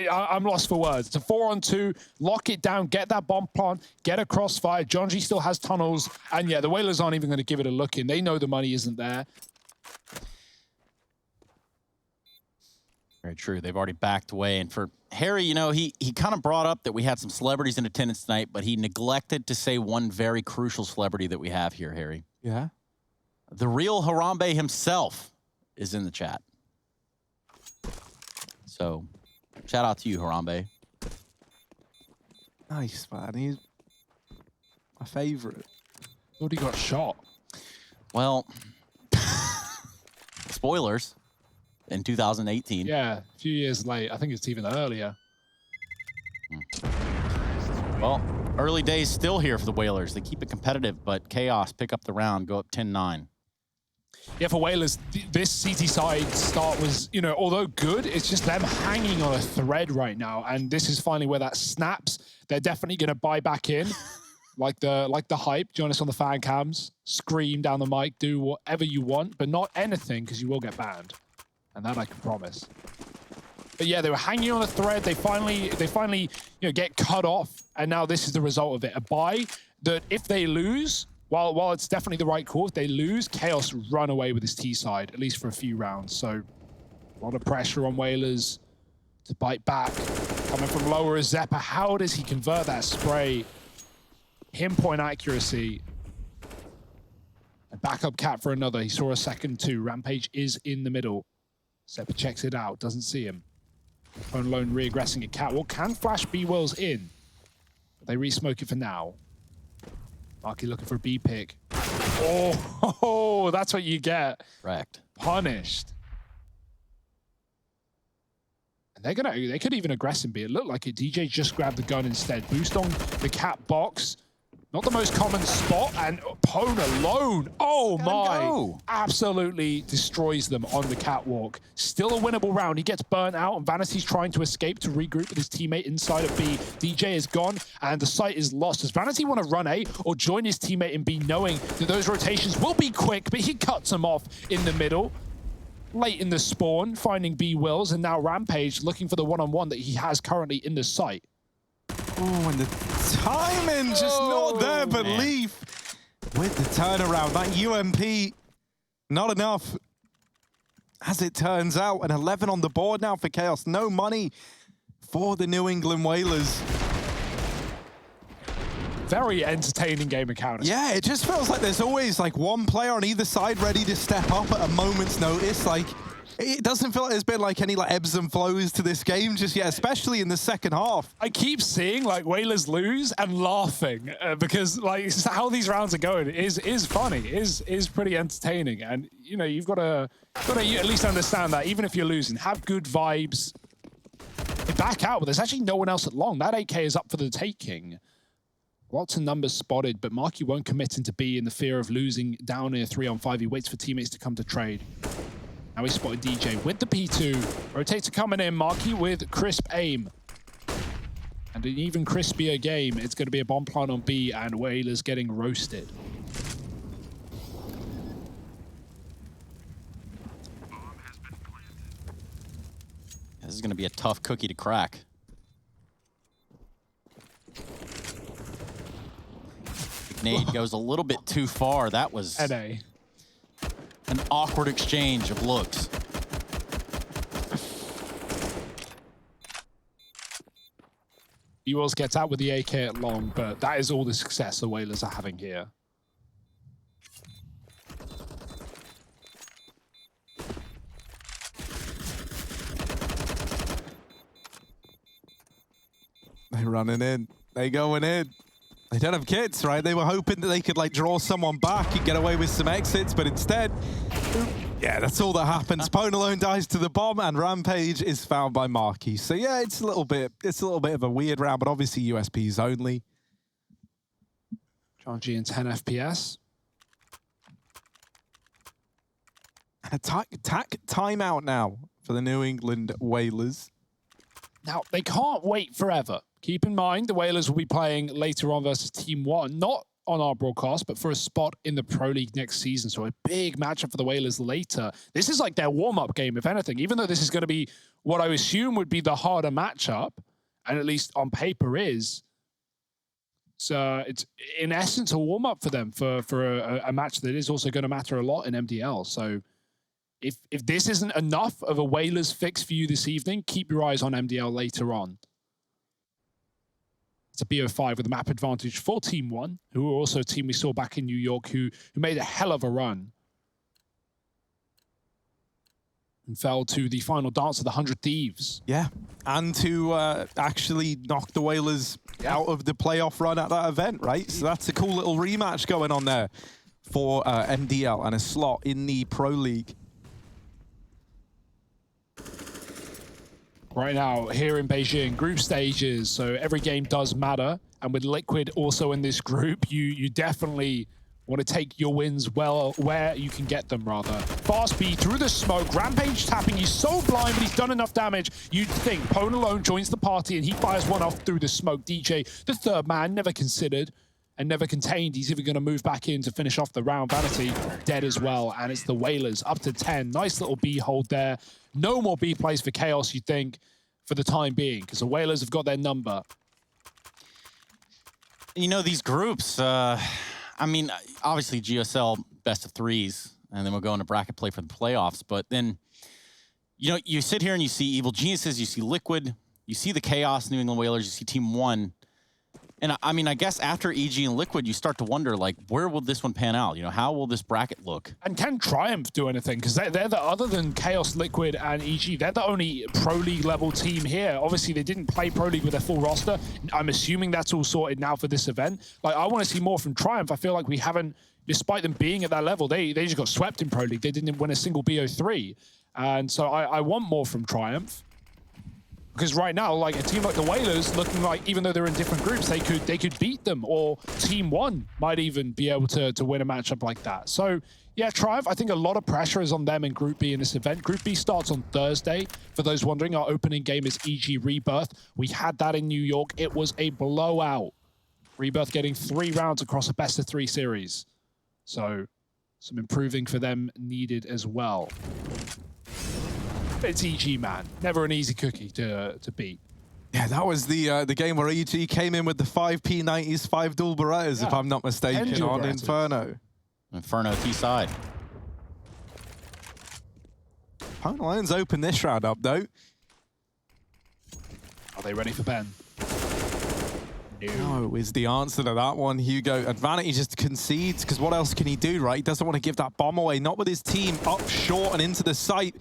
I'm lost for words. It's a 4-on-2. Lock it down. Get that bomb plant. Get a crossfire. Jonji still has tunnels. And yeah, the Whalers aren't even going to give it a look in. They know the money isn't there. Very true. They've already backed away. And for Harry, you know, he kind of brought up that we had some celebrities in attendance tonight, but he neglected to say one very crucial celebrity that we have here, Harry. Yeah? The real Harambe himself is in the chat. So, shout out to you, Harambe. Nice, man. He's my favorite. Thought he got shot. Well, spoilers. In 2018. Yeah, a few years late. I think it's even earlier. Well, early days still here for the Whalers. They keep it competitive, but Chaos pick up the round, go up 10-9. Yeah, for Whalers, this CT side start was, you know, although good, it's just them hanging on a thread right now. And this is finally where that snaps. They're definitely going to buy back in. like the hype. Join us on the fan cams. Scream down the mic. Do whatever you want, but not anything, because you will get banned. And that I can promise. But yeah, they were hanging on a thread. They finally, you know, get cut off, and now this is the result of it. A bye that if they lose, while it's definitely the right call, if they lose, Chaos run away with his T side, at least for a few rounds. So a lot of pressure on Whalers to bite back. Coming from lower is Zeppa. How does he convert that spray? Pinpoint accuracy. A backup cat for another. He saw a second too. Rampage is in the middle. Zeppa checks it out, doesn't see him. Phone alone re-aggressing at cat. Well, can flash B-Wills in? They re-smoke it for now. Marky looking for a B pick. Oh, that's what you get. Correct. Punished. And they could even aggress him B. It looked like it. DJ just grabbed the gun instead. Boost on the cat box. Not the most common spot, and Pone alone. Oh my! Absolutely destroys them on the catwalk. Still a winnable round. He gets burnt out, and Vanity's trying to escape to regroup with his teammate inside of B. DJ is gone, and the site is lost. Does Vanity want to run A or join his teammate in B, knowing that those rotations will be quick, but he cuts them off in the middle. Late in the spawn, finding B-Wills, and now Rampage looking for the one-on-one that he has currently in the site. Oh, and the timing just not there, but Leaf with the turnaround. That UMP, not enough. As it turns out, an 11 on the board now for Chaos. No money for the New England Whalers. Very entertaining game of Counter. Yeah, it just feels like there's always like one player on either side ready to step up at a moment's notice. Like, it doesn't feel like there's been like any like ebbs and flows to this game just yet, especially in the second half. I keep seeing like Whalers lose and laughing because like how these rounds are going is funny, is pretty entertaining, and you know you've got to at least understand that even if you're losing, have good vibes. They back out, but there's actually no one else at long. That 8K is up for the taking. Lots of numbers spotted, but Marky won't commit into B in the fear of losing down in a 3-on-5. He waits for teammates to come to trade. Now he spotted DJ with the P2. Rotator coming in, Marky with crisp aim. And an even crispier game. It's going to be a bomb plant on B, and Whalers getting roasted. This is going to be a tough cookie to crack. Nade goes a little bit too far. That was NA. An awkward exchange of looks. Ewells gets out with the AK at long, but that is all the success the Whalers are having here. They're running in. They going in. They don't have kits, right? They were hoping that they could like draw someone back and get away with some exits, but instead, yeah, that's all that happens. Pone alone dies to the bomb, and Rampage is found by Marky. So yeah, it's a little bit of a weird round, but obviously USPs only. John G and 10 FPS. A timeout now for the New England Whalers. Now, they can't wait forever. Keep in mind, the Whalers will be playing later on versus Team 1, not on our broadcast, but for a spot in the Pro League next season. So a big matchup for the Whalers later. This is like their warm-up game, if anything, even though this is going to be what I assume would be the harder matchup, and at least on paper is. So it's, in essence, a warm-up for them for a match that is also going to matter a lot in MDL. So if this isn't enough of a Whalers fix for you this evening, keep your eyes on MDL later on. It's a BO5 with a map advantage for Team 1, who are also a team we saw back in New York who made a hell of a run. And fell to the final dance of the 100 Thieves. Yeah, and to actually knock the Whalers out of the playoff run at that event, right? So that's a cool little rematch going on there for MDL and a slot in the Pro League. Right now, here in Beijing, group stages, so every game does matter. And with Liquid also in this group, you definitely want to take your wins well where you can get them, rather. Fast B through the smoke, Rampage tapping, he's so blind, but he's done enough damage. You'd think Pone alone joins the party and he fires one off through the smoke. DJ, the third man, never considered. and never contained. He's even going to move back in to finish off the round. Vanity dead as well, and it's the Whalers up to 10. Nice little B hold there. No more B plays for Chaos, you think, for the time being, because the Whalers have got their number. You know, these groups, I mean, obviously GSL best of threes, and then we'll go into bracket play for the playoffs. But then, you know, you sit here and you see Evil Geniuses, you see Liquid, you see the Chaos New England Whalers, you see Team 1. And I mean, I guess after EG and Liquid, you start to wonder, like, where will this one pan out? You know, how will this bracket look? And can Triumph do anything? Because they're the, other than Chaos, Liquid, and EG, they're the only Pro League level team here. Obviously, they didn't play Pro League with their full roster. I'm assuming that's all sorted now for this event. Like, I want to see more from Triumph. I feel like we haven't, despite them being at that level, they just got swept in Pro League. They didn't win a single BO3. And so I want more from Triumph. Because right now, like a team like the Whalers, looking like even though they're in different groups, they could beat them, or Team 1 might even be able to win a matchup like that. So yeah, Triumph, I think a lot of pressure is on them in Group B in this event. Group B starts on Thursday. For those wondering, our opening game is EG Rebirth. We had that in New York. It was a blowout. Rebirth getting 3 rounds across a best-of-3 series. So some improving for them needed as well. It's EG, man. Never an easy cookie to beat. Yeah, that was the game where EG came in with the 5 P90s, 5 dual Berettas, if I'm not mistaken, on Inferno. Inferno T-side. Pwn Lions open this round up, though. Are they ready for Ben? No, is the answer to that one, Hugo. And Vanity just concedes, because what else can he do, right? He doesn't want to give that bomb away, not with his team up short and into the site.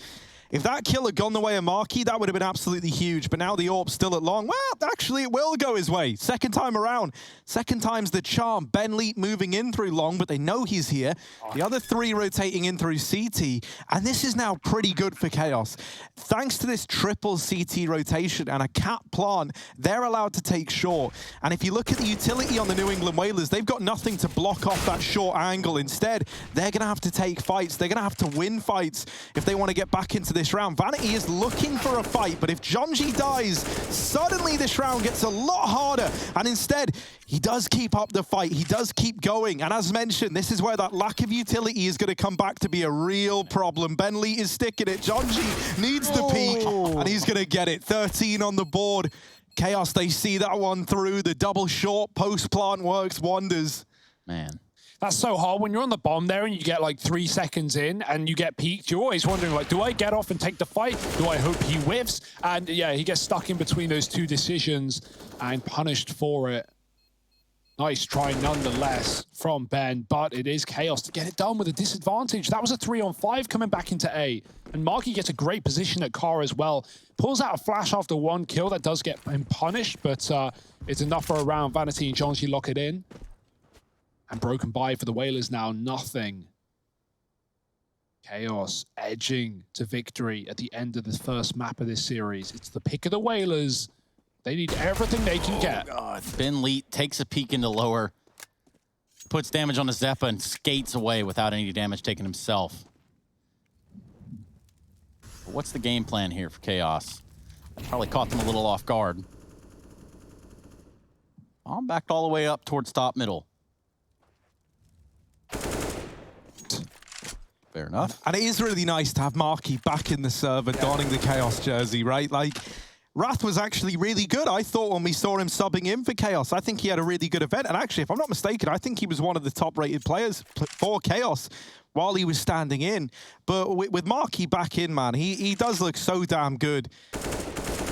If that kill had gone the way of Marquis, that would have been absolutely huge. But now the AWP's still at long. Well, actually, it will go his way. Second time around. Second time's the charm. Ben Leet moving in through long, but they know he's here. The other 3 rotating in through CT. And this is now pretty good for Chaos. Thanks to this triple CT rotation and a cap plant, they're allowed to take short. And if you look at the utility on the New England Whalers, they've got nothing to block off that short angle. Instead, they're going to have to take fights. They're going to have to win fights if they want to get back into this round. Vanity is looking for a fight, but if Jonji dies, suddenly this round gets a lot harder. And instead, he does keep up the fight. He does keep going. And as mentioned, this is where that lack of utility is going to come back to be a real problem. Ben Lee is sticking it. Jonji needs the peak, and he's going to get it. 13 on the board. Chaos, they see that one through. The double short post plant works wonders. Man. That's so hard. When you're on the bomb there and you get like 3 seconds in and you get peaked, you're always wondering, like, do I get off and take the fight? Do I hope he whiffs? And yeah, he gets stuck in between those 2 decisions and punished for it. Nice try nonetheless from Ben, but it is Chaos to get it done with a disadvantage. That was a 3-on-5 coming back into A. And Marky gets a great position at car as well. Pulls out a flash after 1 kill. That does get him punished, but it's enough for a round. Vanity and Jonji lock it in. And broken by for the Whalers now, nothing. Chaos edging to victory at the end of the first map of this series. It's the pick of the Whalers. They need everything they can get. God. Ben Leet takes a peek into lower, puts damage on the Zeppa, and skates away without any damage taken himself. But what's the game plan here for Chaos? That probably caught them a little off guard. I'm backed all the way up towards top middle. Fair enough. And it is really nice to have Marky back in the server, donning the Chaos jersey, right? Like, Wrath was actually really good, I thought, when we saw him subbing in for Chaos. I think he had a really good event. And actually, if I'm not mistaken, I think he was one of the top-rated players for Chaos while he was standing in. But with Marky back in, man, he does look so damn good.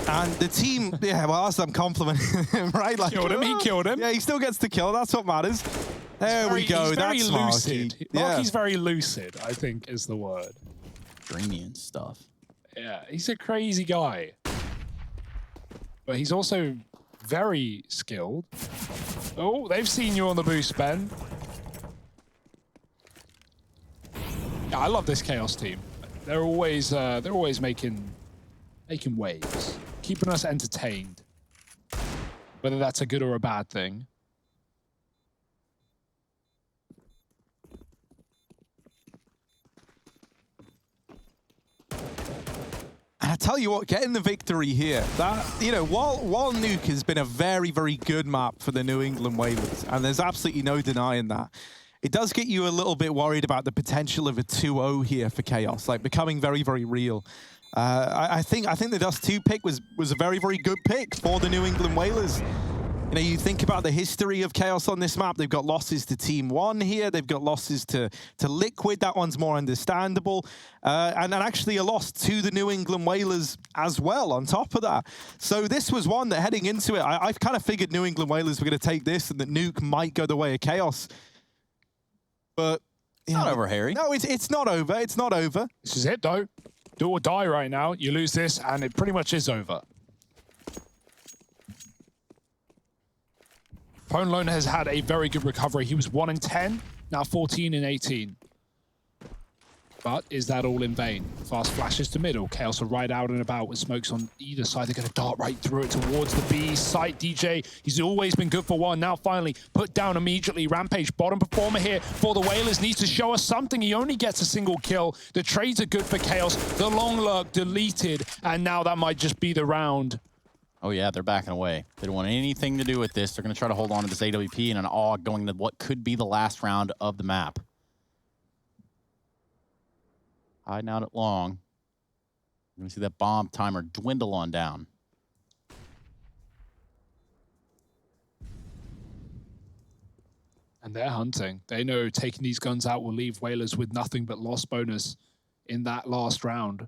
And the team, yeah, well, as I'm complimenting him, right? Like, Killed him, he killed him. Yeah, he still gets the kill, that's what matters. There we go, that's lucid. Marky. Marky's very lucid, I think is the word. Dreamy and stuff. Yeah, he's a crazy guy. But he's also very skilled. Oh, they've seen you on the boost, Ben. Yeah, I love this Chaos team. They're always making waves, keeping us entertained. Whether that's a good or a bad thing. And I tell you what, getting the victory here, that, you know, while Nuke has been a very, very good map for the New England Whalers, and there's absolutely no denying that, it does get you a little bit worried about the potential of a 2-0 here for Chaos, like becoming very, very real. I think the Dust2 pick was a very, very good pick for the New England Whalers. You know, you think about the history of Chaos on this map. They've got losses to Team 1 here. They've got losses to Liquid. That one's more understandable. And actually a loss to the New England Whalers as well on top of that. So this was one that heading into it, I've kind of figured New England Whalers were going to take this and that Nuke might go the way of Chaos. But it's not over, Harry. No, it's not over. It's not over. This is it, though. Do or die right now. You lose this, and it pretty much is over. Ponelone has had a very good recovery. He was 1 in 10, now 14 in 18. But is that all in vain? Fast flashes to middle. Chaos are right out and about with smokes on either side. They're going to dart right through it towards the B site. DJ, he's always been good for one. Now finally put down immediately. Rampage, bottom performer here for the Whalers, needs to show us something. He only gets a single kill. The trades are good for Chaos. The long lurk deleted, and now that might just be the round. Oh yeah, they're backing away. They don't want anything to do with this. They're going to try to hold on to this AWP and an AUG going to what could be the last round of the map. Hiding out at long. You're going to see that bomb timer dwindle on down. And they're hunting. They know taking these guns out will leave Whalers with nothing but loss bonus in that last round.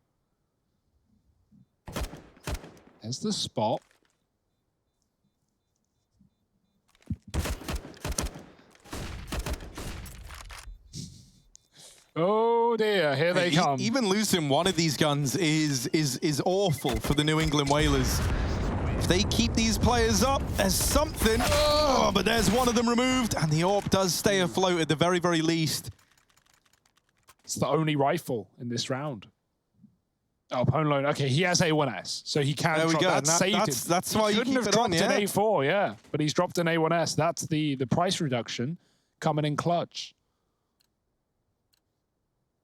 There's the spot. Oh dear, here they come. Even losing one of these guns is awful for the New England Whalers. If they keep these players up, there's something. Oh, but there's one of them removed, and the AWP does stay afloat at the very, very least. It's the only rifle in this round. Oh, Ponelone. Okay, he has A1S, so he can. There we go. That's why you keep have it dropped on, yeah. an A4, yeah, but he's dropped an A1S. That's the price reduction coming in clutch.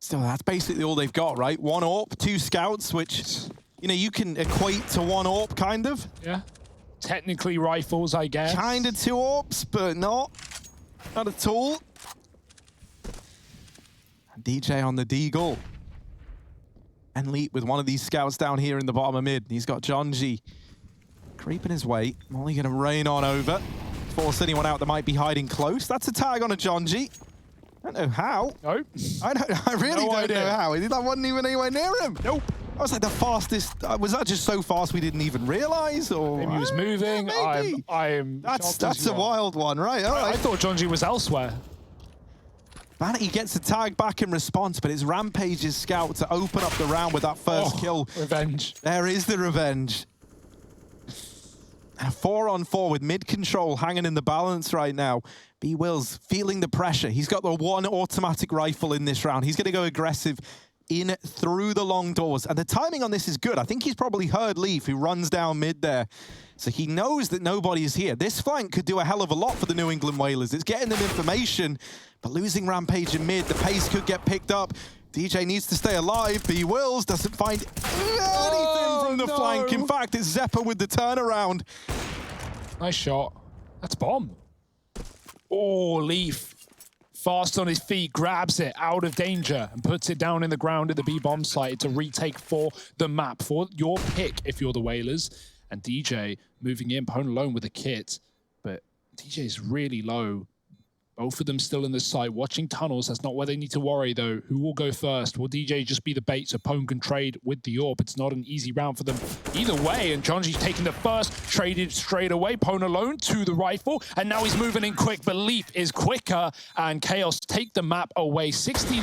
Still, that's basically all they've got, right? 1 AWP, 2 scouts, which, you know, you can equate to 1 AWP, kind of. Yeah. Technically rifles, I guess. Kind of 2 AWPs, but not at all. And DJ on the Deagle. And Leap with one of these scouts down here in the bottom of mid. He's got Jonji creeping his way. Molly going to rain on over. Force anyone out that might be hiding close. That's a tag on a Jonji. I don't know how. Nope. I really don't know how. That wasn't even anywhere near him. Nope. That was like the fastest. Was that just so fast we didn't even realize? Or maybe he was moving. Maybe. That's a wild one, right? All right. I thought Jonji was elsewhere. Vanity gets a tag back in response, but it's Rampage's scout to open up the round with that first kill. Revenge. There is the revenge. A 4-on-4 with mid-control hanging in the balance right now. B-Will's feeling the pressure. He's got the 1 automatic rifle in this round. He's going to go aggressive in through the long doors. And the timing on this is good. I think he's probably heard Leaf, who runs down mid there. So he knows that nobody is here. This flank could do a hell of a lot for the New England Whalers. It's getting them information, but losing Rampage in mid, the pace could get picked up. DJ needs to stay alive. B-Wills doesn't find anything from the flank. In fact, it's Zeppa with the turnaround. Nice shot. That's bomb. Oh, Leaf. Fast on his feet, grabs it out of danger and puts it down in the ground at the B-bomb site to retake for the map, for your pick if you're the Whalers. And DJ moving in, Ponelone with a kit, but DJ's really low. Both of them still in the site, watching tunnels. That's not where they need to worry, though. Who will go first? Will DJ just be the bait so Pone can trade with the AWP? It's not an easy round for them either way, and Jonji's taking the first, traded straight away. Ponelone to the rifle, and now he's moving in quick, but Leaf is quicker, and Chaos take the map away. 16